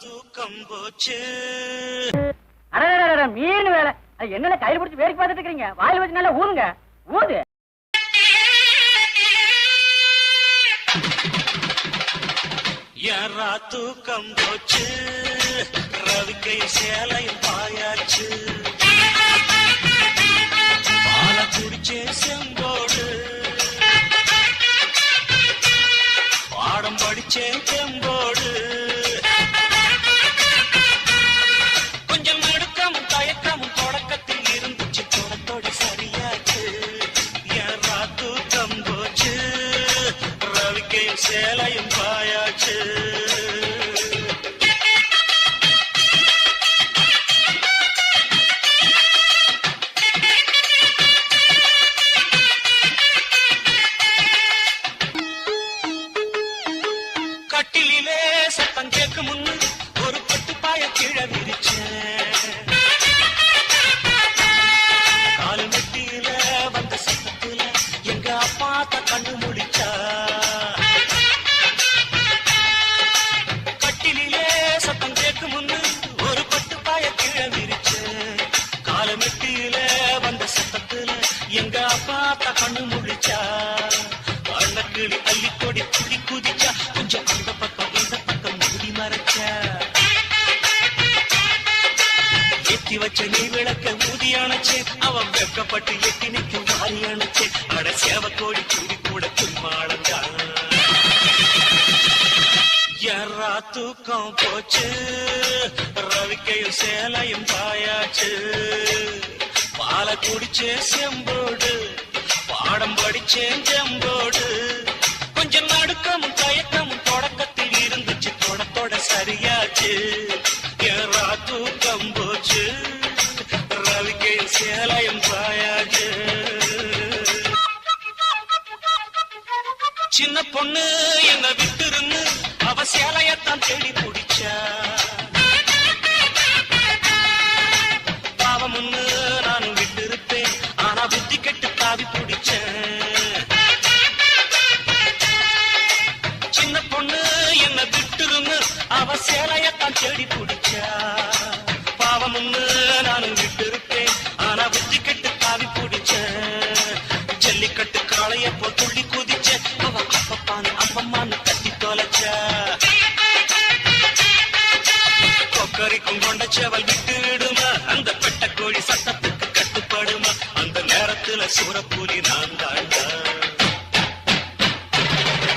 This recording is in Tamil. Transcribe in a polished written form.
தூக்கம் போச்சு. மீன் வேலை என்ன கையில் பிடிச்சி வேடிக்கை பார்த்துட்டு இருக்கீங்க? வாயில் வச்சு நல்லா ஊதுங்க, ஊது. யாரா தூக்கம் போச்சு, ரவிக்கையும் சேலையும் பாயாச்சு. பால குடிச்சே செம்போடு, பாடம் படிச்சேன் தெம்போடு. கொஞ்சம் நடுக்கமும் தயக்கமும் தொடக்கத்தில் இருந்துச்சு, தொடத்தோட சரியாச்சு. யாரா தூக்கம் போச்சு, ரவிக்கையும் சேலையும் பாயாச்சு. கட்டிலே சத்தம் கேட்கும் முன்னு ஒரு பட்டு பாய கீழே விரிச்சேன். காலு மெட்டியில வந்த சத்தத்துல எங்க அப்பா கண்ணு முடிச்சா. கட்டிலே சத்தம் கேட்கும் முன்னு ஒரு பட்டு பாய கீழே விரிச்சேன். காலு மெட்டியில வந்த சத்தத்துல எங்க அப்பா கண்ணு முடிச்சா. அண்ணக்கிளி அள்ளிக்கொடி குடி குதிச்சா, கொஞ்சம் அந்த பக்கம் இந்த பக்கம் மூடி மறைச்சா. எத்தி வச்ச நீ விளக்க ஊதி அணைச்சே, அவன் வெக்கப்பட்டு எட்டி நிற்க மாறி அணைச்சே. அட சேவக்கோடி குடி கூட தும்மாளந்தான். யாரா தூக்கம் போச்சு, ரவிக்கையும் சேலையும் பாயாச்சு. பால குடிச்சே செம்போடு, பாடம் படிச்சேன் செம்போடு. கொஞ்சம் நடுக்கமும் தயக்கமும் தொடக்கத்தில் இருந்துச்சு, தொடத்தோட சரியாச்சு. யாரா தூக்கம் போச்சு, ரவிக்கையும் சேலையும் பாயாச்சு. சின்ன பொண்ணு என்ன விட்டுருந்து அவ சேலையத்தான் தேடி பிடிச்சா. பாவம் முன்னு நானும் விட்டு இருப்பேன், ஆனா புத்தி கெட்டு தாவி பிடிச்சேன். சின்ன பொண்ணு என்ன விட்டுருந்து அவ சேலையத்தான் தேடி பிடிச்சா. பாவம் முன்னு நானும் விட்டு இருப்பேன், ஆனா புத்தி கெட்டு தாவி பிடிச்சேன். ஜல்லிக்கட்டு காளைய போ துள்ளி குதிச்ச, அவ அப்பப்பான்னு அம்மம்மான்னு கட்டி தொலைச்சா. கொக்கரிக்கும் கொண்ட சேவல்